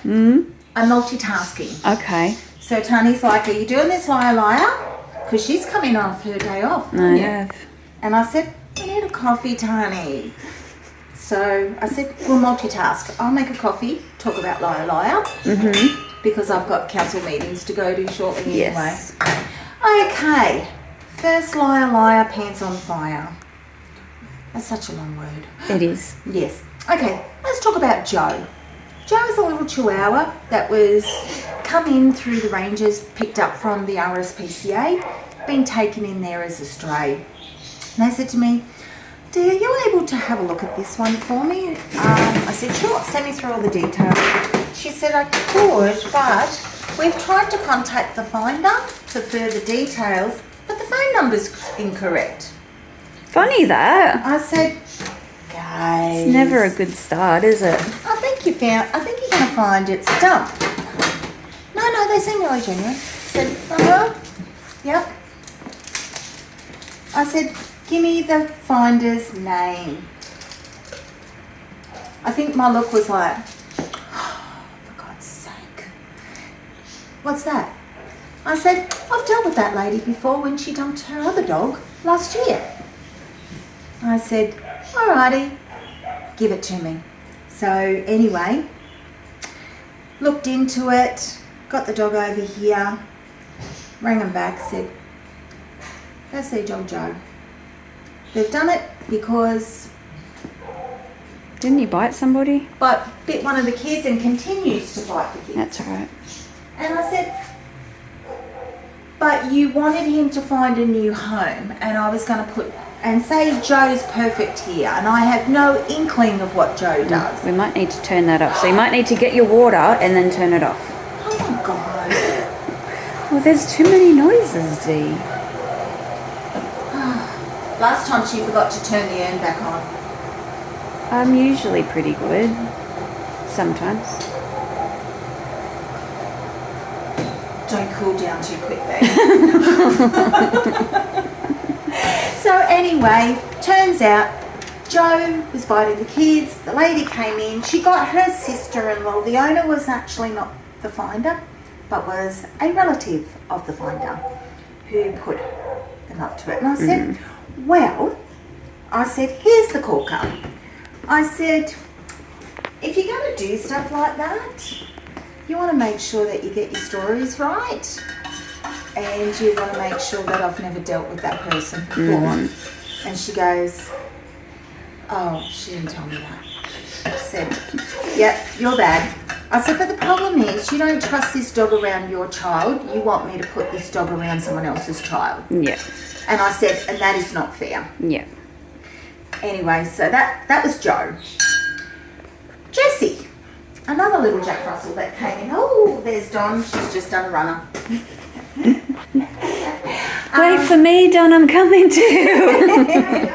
I'm multitasking. Okay. So Tani's like, are you doing this, liar? Because she's coming off her day off. I have. And I said, I need a coffee, Tani. So I said, we'll multitask. I'll make a coffee, talk about liar. Because I've got council meetings to go to shortly Yes. anyway. Okay. First liar, pants on fire. That's such a long word. It is. Yes. Okay, let's talk about Joe. Joe is a little chihuahua that was come in through the ranges, picked up from the RSPCA, been taken in there as a stray. And they said to me, Dee, are you able to have a look at this one for me? I said, sure, send me through all the details. She said, I could, but we've tried to contact the finder for further details, but the phone number's incorrect. Funny that. I said, guys. It's never a good start, is it? I think you're going to find it's dumb. No, they seem really genuine. I said, yep. I said, give me the finder's name. I think my look was like, oh, for God's sake. What's that? I said, I've dealt with that lady before when she dumped her other dog last year. I said, alrighty, give it to me. So anyway, looked into it, got the dog over here, rang him back, said, that's their dog Joe. They've done it because... Didn't you bite somebody? But bit one of the kids and continues to bite the kids. That's all right. And I said, but you wanted him to find a new home, and I was going to put... and say Joe's perfect here, and I have no inkling of what Joe does. We might need to turn that off. So you might need to get your water and then turn it off. Oh my God. Well, there's too many noises, Dee. Last time she forgot to turn the urn back on. I'm usually pretty good. Sometimes. Don't cool down too quickly. So anyway, turns out Joe was biting the kids. The lady came in. She got her sister-in-law. The owner was actually not the finder, but was a relative of the finder who put them up to it. And I said, well, I said, here's the corker. I said, if you're going to do stuff like that, you want to make sure that you get your stories right. And you want to make sure that I've never dealt with that person before. And she goes, oh, she didn't tell me that. I said, yep, you're bad. I said, but the problem is you don't trust this dog around your child. You want me to put this dog around someone else's child. Yeah. And I said, and that is not fair. Yeah. Anyway, so that was Joe. Jessie, another little Jack Russell that came in. Oh, there's Don. She's just done a runner. Wait for me, Don, I'm coming too.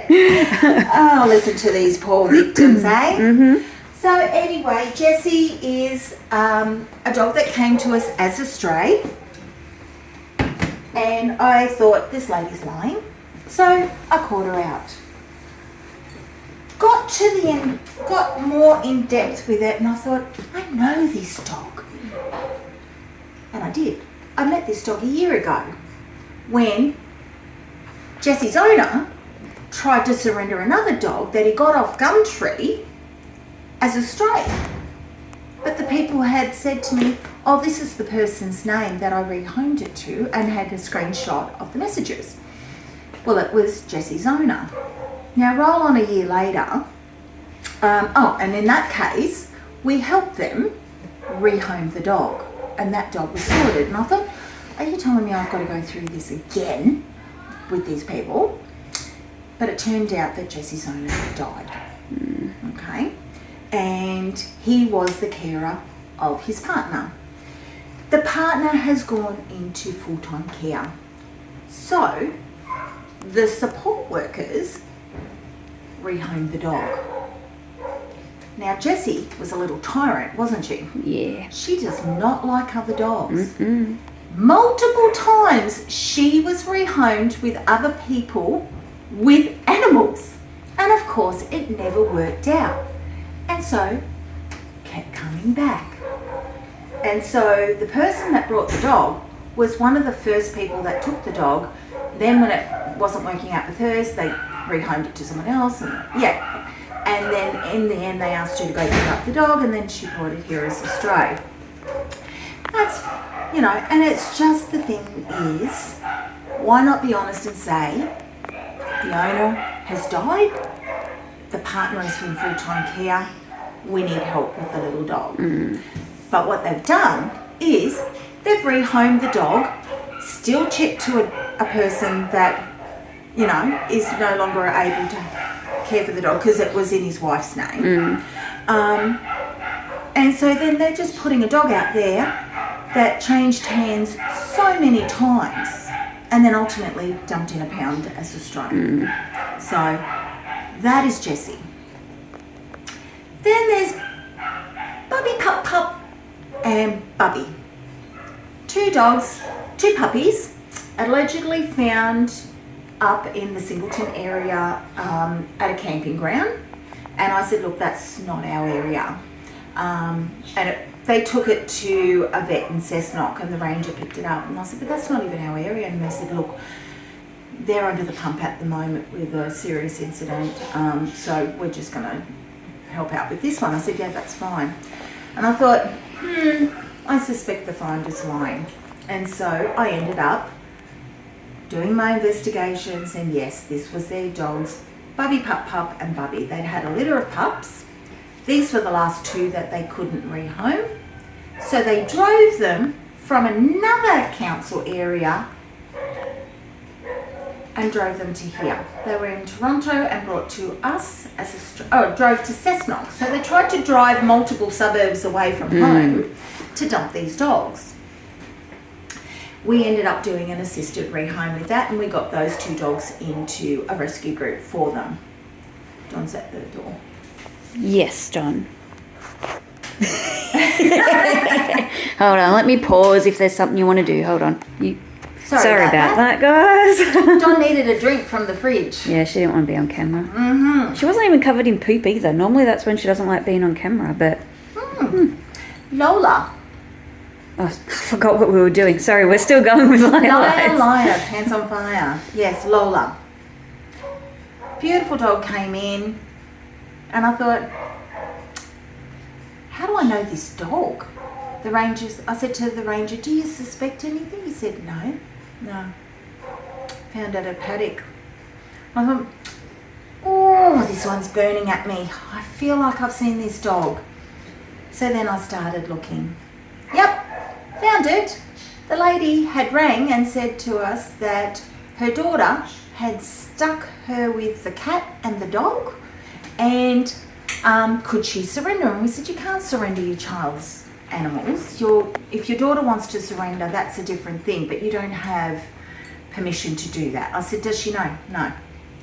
Oh, listen to these poor victims, eh? So anyway, Jessie is a dog that came to us as a stray. And I thought, this lady's lying. So I called her out. Got to the end, got more in depth with it, and I thought, I know this dog. And I did. I met this dog a year ago when Jessie's owner tried to surrender another dog that he got off Gumtree as a stray. But the people had said to me, oh, this is the person's name that I rehomed it to, and had a screenshot of the messages. Well, it was Jessie's owner. Now, roll on a year later, and in that case, we helped them rehome the dog, and that dog was sorted. And I thought, are you telling me I've got to go through this again with these people? But it turned out that Jessie's owner had died. Okay? And he was the carer of his partner. The partner has gone into full-time care. So, the support workers rehomed the dog. Now, Jessie was a little tyrant, wasn't she? Yeah. She does not like other dogs. Multiple times she was rehomed with other people with animals. And of course, it never worked out. And so, kept coming back. And so the person that brought the dog was one of the first people that took the dog. Then when it wasn't working out with hers, they rehomed it to someone else. And then in the end, they asked her to go pick up the dog, and then she brought it here as a stray. That's, and it's just, the thing is, why not be honest and say, the owner has died, the partner is in full-time care, we need help with the little dog. But what they've done is they've rehomed the dog, still checked to a person that, is no longer able to care for the dog because it was in his wife's name. And so then they're just putting a dog out there that changed hands so many times and then ultimately dumped in a pound as a stray. So that is Jessie. Then there's Bubby Pup Pup and Bubby. 2 dogs, 2 puppies, allegedly found up in the Singleton area at a camping ground. And I said, look, that's not our area. They took it to a vet in Cessnock, and the ranger picked it up. And I said, but that's not even our area. And they said, look, they're under the pump at the moment with a serious incident. So we're just going to help out with this one. I said, yeah, that's fine. And I thought, I suspect the finder's lying. And so I ended up doing my investigations, and yes, this was their dogs, Bubby Pup Pup and Bubby. They'd had a litter of pups. These were the last 2 that they couldn't rehome. So they drove them from another council area and drove them to here. They were in Toronto and brought to us drove to Cessnock. So they tried to drive multiple suburbs away from home to dump these dogs. We ended up doing an assisted rehome with that, and we got those 2 dogs into a rescue group for them. Don's at the door. Yes, Don. Hold on, let me pause if there's something you want to do. Hold on. Sorry about that, guys. Don needed a drink from the fridge. Yeah, she didn't want to be on camera. She wasn't even covered in poop either. Normally that's when she doesn't like being on camera, but... Lola. Oh, I forgot what we were doing. Sorry, we're still going with Liar, pants on fire. Yes, Lola. Beautiful dog came in, and I thought, how do I know this dog? I said to the ranger, do you suspect anything? He said, no. Found at a paddock. I thought, oh, this one's burning at me. I feel like I've seen this dog. So then I started looking. Yep, found it. The lady had rang and said to us that her daughter had stuck her with the cat and the dog, and could she surrender? And we said, you can't surrender your child's animals. If your daughter wants to surrender, that's a different thing, but you don't have permission to do that. I said, does she know? No.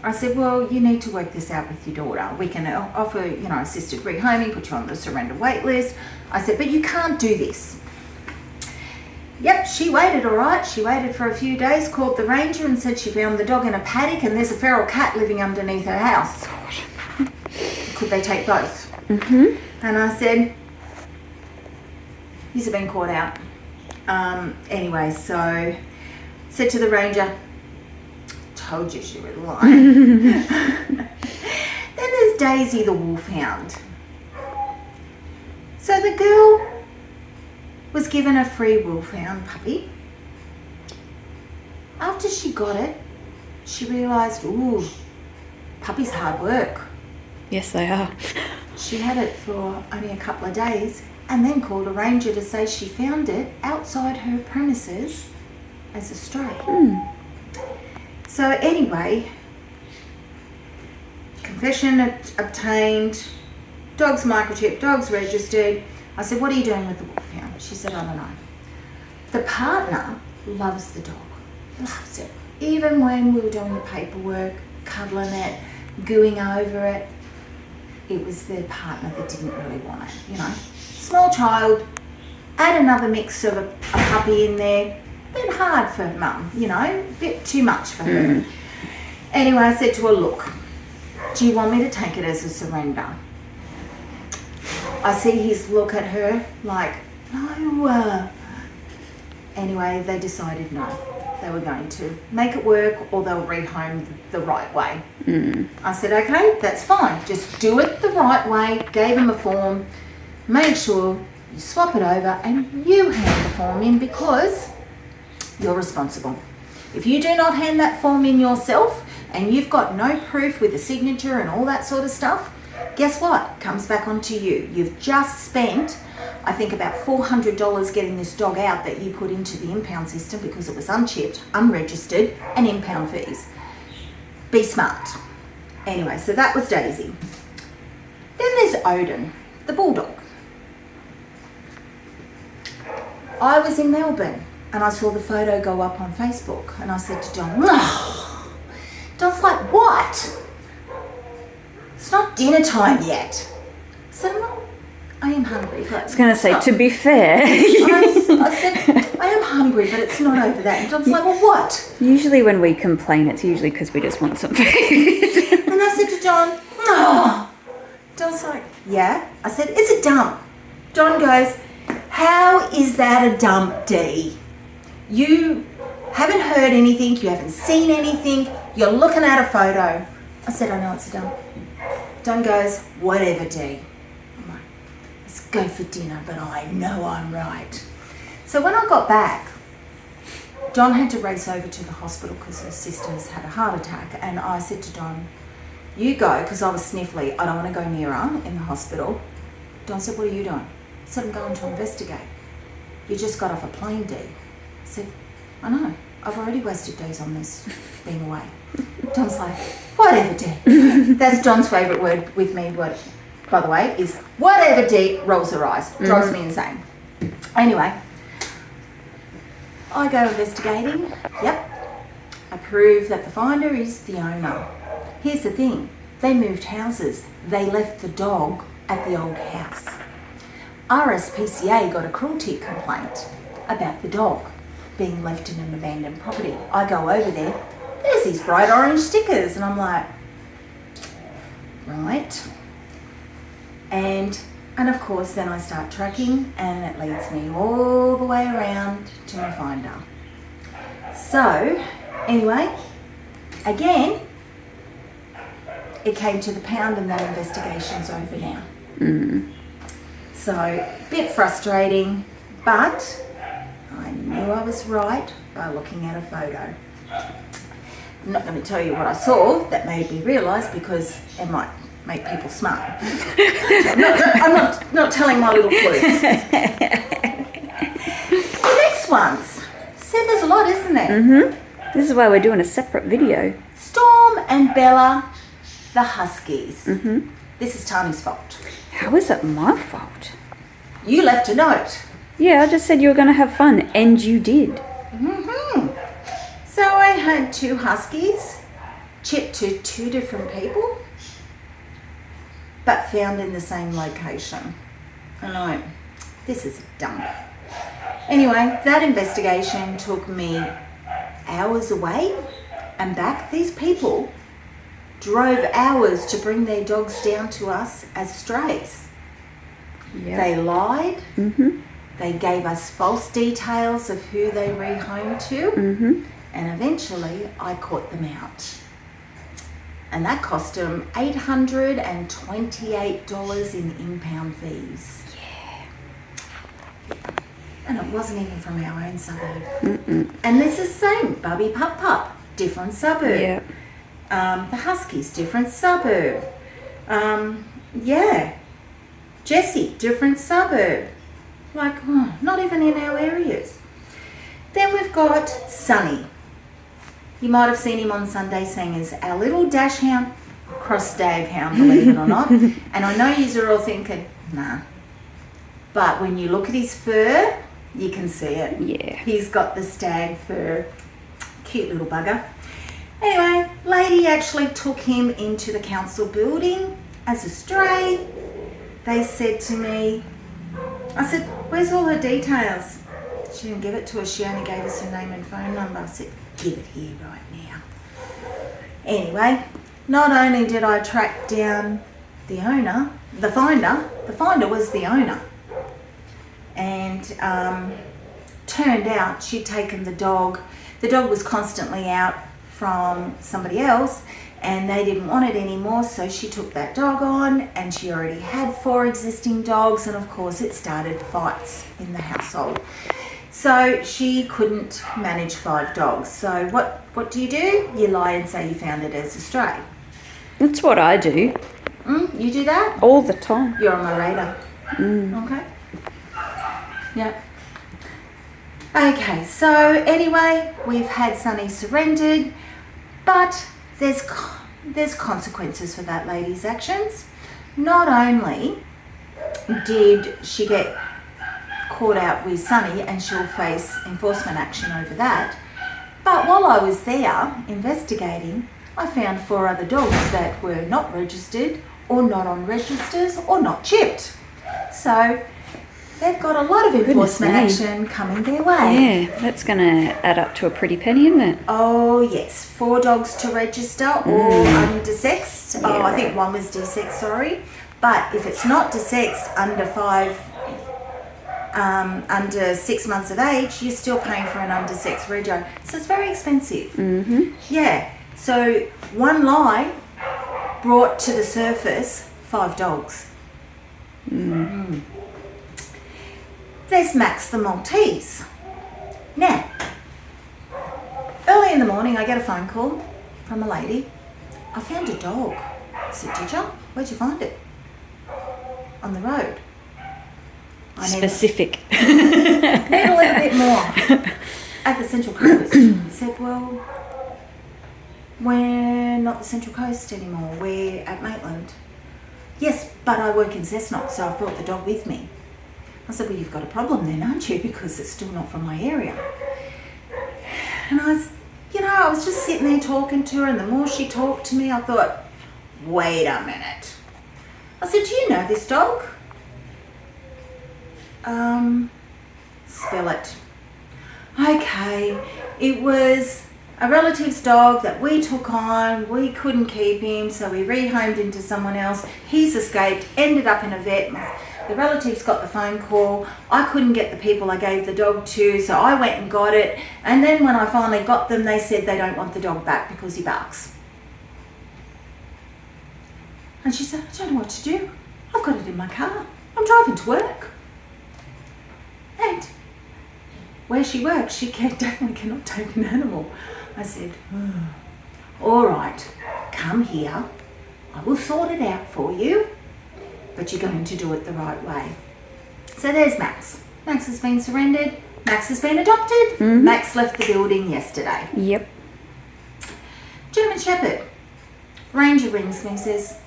I said, well, you need to work this out with your daughter. We can offer, assisted rehoming, put you on the surrender wait list. I said, but you can't do this. Yep, she waited all right. She waited for a few days, called the ranger and said she found the dog in a paddock and there's a feral cat living underneath her house. Could they take both? And I said, these have been caught out. Anyway, so said to the ranger, told you she was lying. Then there's Daisy the wolfhound. So the girl was given a free wolfhound puppy. After she got it, she realised, ooh, puppy's hard work. Yes, they are. She had it for only a couple of days and then called a ranger to say she found it outside her premises as a stray. So anyway, confession obtained, dog's microchipped, dog's registered. I said, what are you doing with the wolfhound? She said, I don't know. The partner loves the dog, loves it. Even when we were doing the paperwork, cuddling it, gooing over it, it was the partner that didn't really want it, Small child, add another mix of a puppy in there, bit hard for mum, a bit too much for her. Anyway, I said to her, look, do you want me to take it as a surrender? I see his look at her like, no. Anyway, they decided no. They were going to make it work or they'll rehome the right way. I said, okay, that's fine. Just do it the right way. Gave him a form. Make sure you swap it over and you hand the form in because you're responsible. If you do not hand that form in yourself and you've got no proof with a signature and all that sort of stuff, guess what? Comes back onto you. You've just spent, I think, about $400 getting this dog out that you put into the impound system because it was unchipped, unregistered, and impound fees. Be smart. Anyway, so that was Daisy. Then there's Odin, the bulldog. I was in Melbourne and I saw the photo go up on Facebook and I said to Don, Don's like, what? It's not dinner time yet. So I am hungry. But I was going to say, to be fair. I said, I am hungry, but it's not over that. And John's like, well, what? Usually when we complain, it's usually because we just want some food. And I said to John, oh. John's like, yeah. I said, it's a dump. John goes, how is that a dump, Dee? You haven't heard anything. You haven't seen anything. You're looking at a photo. I said, I know it's a dump. John goes, whatever, Dee. I'm like, let's go for dinner, but I know I'm right. So when I got back, John had to race over to the hospital because her sister's had a heart attack. And I said to Don, you go, because I was sniffly. I don't want to go near her in the hospital. Don said, what are you doing? I said, I'm going to investigate. You just got off a plane, Dee. I said, I know. I've already wasted days on this, being away. Don's like, whatever, Dee. That's John's favourite word with me, by the way, is whatever, Dee. Rolls her eyes. Drives me insane. Anyway, I go investigating. Yep. I prove that the finder is the owner. Here's the thing. They moved houses. They left the dog at the old house. RSPCA got a cruelty complaint about the dog being left in an abandoned property. I go over there. There's these bright orange stickers. And I'm like, right. And of course, then I start tracking and it leads me all the way around to my finder. So, anyway, again, it came to the pound and that investigation's over now. So, a bit frustrating, but I knew I was right by looking at a photo. I'm not going to tell you what I saw that made me realise because it might make people smart. I'm not telling my little clues. The next ones. Said there's a lot, isn't there? This is why we're doing a separate video. Storm and Bella, the Huskies. This is Tani's fault. How is it my fault? You left a note. Yeah, I just said you were going to have fun, and you did. So I had 2 Huskies chipped to 2 different people, but found in the same location. And I went, this is a dump. Anyway, that investigation took me hours away and back. These people drove hours to bring their dogs down to us as strays. Yep. They lied. They gave us false details of who they rehomed to. And eventually I caught them out. And that cost them $828 in impound fees. Yeah. And it wasn't even from our own suburb. And this is the same. Bubby Pup Pup, different suburb. Yep. The Huskies, different suburb. Jessie, different suburb. Like, not even in our areas. Then we've got Sonny. You might have seen him on Sunday Singers, our little dash hound, cross stag hound, believe it or not. And I know you're all thinking, nah. But when you look at his fur, you can see it. Yeah. He's got the stag fur. Cute little bugger. Anyway, lady actually took him into the council building as a stray. They said to me, I said, where's all her details? She didn't give it to us. She only gave us her name and phone number. I said, give it here right now. Anyway, not only did I track down the finder was the owner. And turned out she'd taken the dog. The dog was constantly out from somebody else and they didn't want it anymore, so she took that dog on, and she already had 4 existing dogs, and of course it started fights in the household. So she couldn't manage 5 dogs. So what do? You lie and say you found it as a stray. That's what I do. You do that? All the time. You're on my radar. Okay. Yeah. Okay, so anyway, we've had Sunny surrendered, but there's consequences for that lady's actions. Not only did she get caught out with Sunny and she'll face enforcement action over that, but while I was there investigating, I found 4 other dogs that were not registered or not on registers or not chipped. So they've got a lot of enforcement action coming their way. Yeah, that's going to add up to a pretty penny, isn't it? Oh yes, 4 dogs to register or undesexed. Yeah, I think one was desexed, sorry. But if it's not desexed, under 6 months of age, you're still paying for an undersexed rego. So it's very expensive. Yeah. So one lie brought to the surface 5 dogs. There's Max the Maltese. Now, early in the morning, I get a phone call from a lady. I found a dog. I said, did you? Where'd you find it? On the road. Specific. Need a little bit more. At the Central Coast. I said, well, we're not the Central Coast anymore. We're at Maitland. Yes, but I work in Cessnock, so I've brought the dog with me. I said, well, you've got a problem then, aren't you? Because it's still not from my area. And I was just sitting there talking to her, and the more she talked to me, I thought, wait a minute. I said, do you know this dog? Spell it. Okay, it was a relative's dog that we took on. We couldn't keep him, so we rehomed him to someone else. He's escaped, ended up in a vet. The relatives got the phone call. I couldn't get the people I gave the dog to, so I went and got it. And then when I finally got them, they said they don't want the dog back because he barks. And she said, I don't know what to do. I've got it in my car. I'm driving to work. And where she works, she definitely cannot take an animal. I said, all right, come here. I will sort it out for you, but you're going to do it the right way. So there's Max. Max has been surrendered. Max has been adopted. Max left the building yesterday. Yep. German Shepherd. Ranger rings me and says,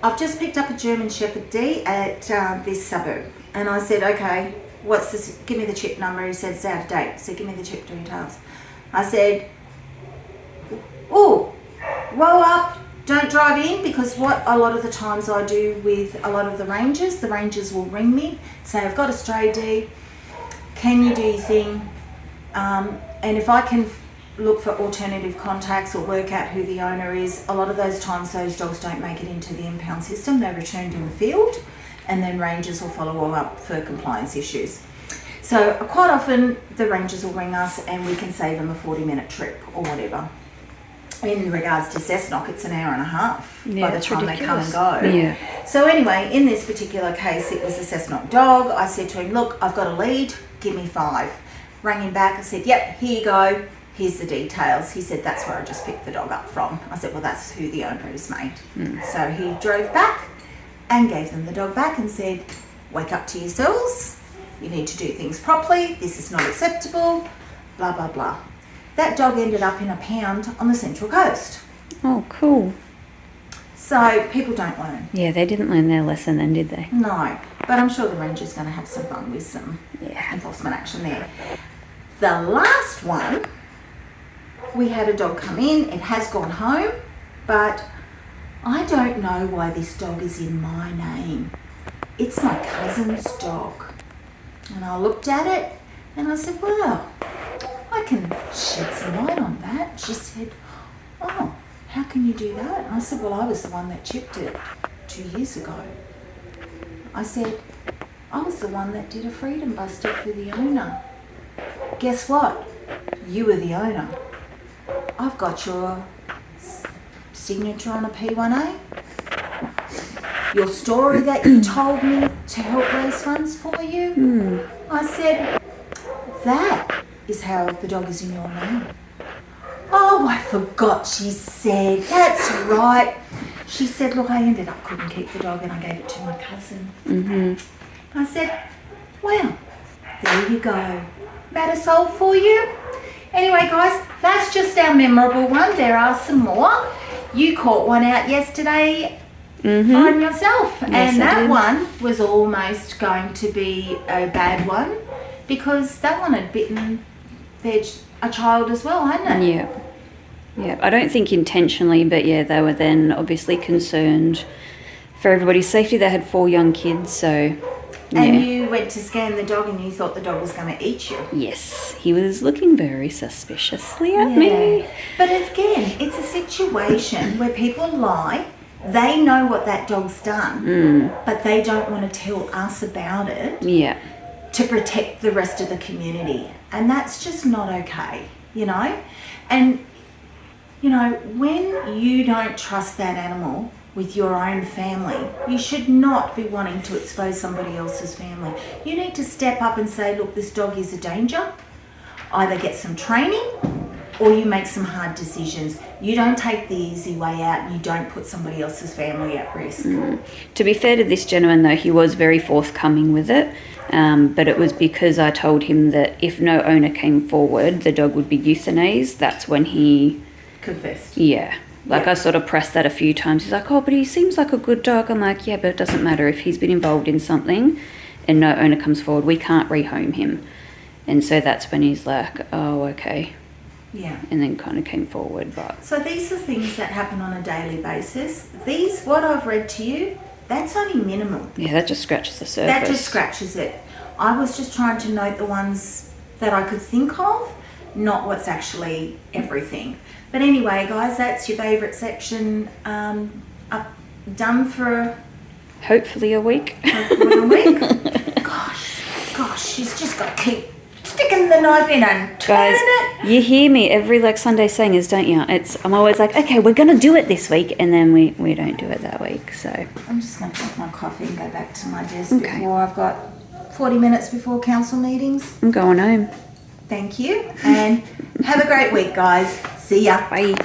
I've just picked up a German Shepherd D at this suburb. And I said, okay, what's this? Give me the chip number. He said, it's out of date. I said, give me the chip details. I said, oh, roll up, don't drive in, because what a lot of the times I do with a lot of the rangers will ring me, say, I've got a stray D, can you do your thing? And if I can look for alternative contacts or work out who the owner is, a lot of those times those dogs don't make it into the impound system. They're returned in the field, and then rangers will follow up for compliance issues. So quite often the rangers will ring us and we can save them a 40-minute trip or whatever. In regards to Cessnock, it's an hour and a half by the time they come and go. Yeah. So anyway, in this particular case, it was a Cessnock dog. I said to him, look, I've got a lead, give me 5. Rang him back, I said, yep, here you go. Here's the details. He said, that's where I just picked the dog up from. I said, well, that's who the owner is, mate. So he drove back and gave them the dog back and said, wake up to yourselves. You need to do things properly. This is not acceptable, blah, blah, blah. That dog ended up in a pound on the Central Coast. Oh, cool. So people don't learn. Yeah, they didn't learn their lesson then, did they? No, but I'm sure the ranger's going to have some fun with some enforcement action there. The last one, we had a dog come in. It has gone home, but I don't know why this dog is in my name. It's my cousin's dog. And I looked at it and I said, well, I can shed some light on that. She said, oh, how can you do that? And I said, well, I was the one that chipped it 2 years ago. I said, I was the one that did a freedom buster for the owner. Guess what? You were the owner. I've got your signature on a P1A. Your story that you told me to help raise funds for you. I said, that is how the dog is in your name. Oh, I forgot, she said. That's right. She said, look, I ended up couldn't keep the dog and I gave it to my cousin. I said, well, there you go. Matter solved for you. Anyway, guys, that's just our memorable one. There are some more. You caught one out yesterday on yourself. Yes, and I that did. one was almost going to be a bad one because that one had bitten a child as well, hadn't it? Yeah. Yeah, I don't think intentionally, but yeah, they were then obviously concerned for everybody's safety. They had 4 young kids, so yeah. And you went to scan the dog and you thought the dog was going to eat you. Yes, he was looking very suspiciously at me. But again, it's a situation where people lie. They know what that dog's done, but they don't want to tell us about it Yeah. to protect the rest of the community. And that's just not okay, you know? And, you know, when you don't trust that animal with your own family, you should not be wanting to expose somebody else's family. You need to step up and say, look, this dog is a danger. Either get some training or you make some hard decisions. You don't take the easy way out and you don't put somebody else's family at risk. To be fair to this gentleman, though, he was very forthcoming with it. But it was because I told him that if no owner came forward, the dog would be euthanized. That's when he... Confessed. Yeah. Like, I sort of pressed that a few times. He's like, oh, but he seems like a good dog. I'm like, yeah, but it doesn't matter. If he's been involved in something and no owner comes forward, we can't rehome him. And so that's when he's like, oh, okay. Yeah. And then kind of came forward. But So these are things that happen on a daily basis. These, what I've read to you, that's only minimal. yeah, that just scratches the surface. That just scratches it. I was just trying to note the ones that I could think of, not what's actually everything. But anyway, guys, that's your favourite section done for Hopefully a week. a week. Gosh, she's just got to keep sticking the knife in and turning Guys, it. you hear me every Sunday saying is, don't you? I'm always like, okay, we're gonna do it this week, and then we don't do it that week. So I'm just going to take my coffee and go back to my desk Okay. before I've got 40 minutes before council meetings. I'm going home. Thank you, and have a great week, guys. See ya. Bye.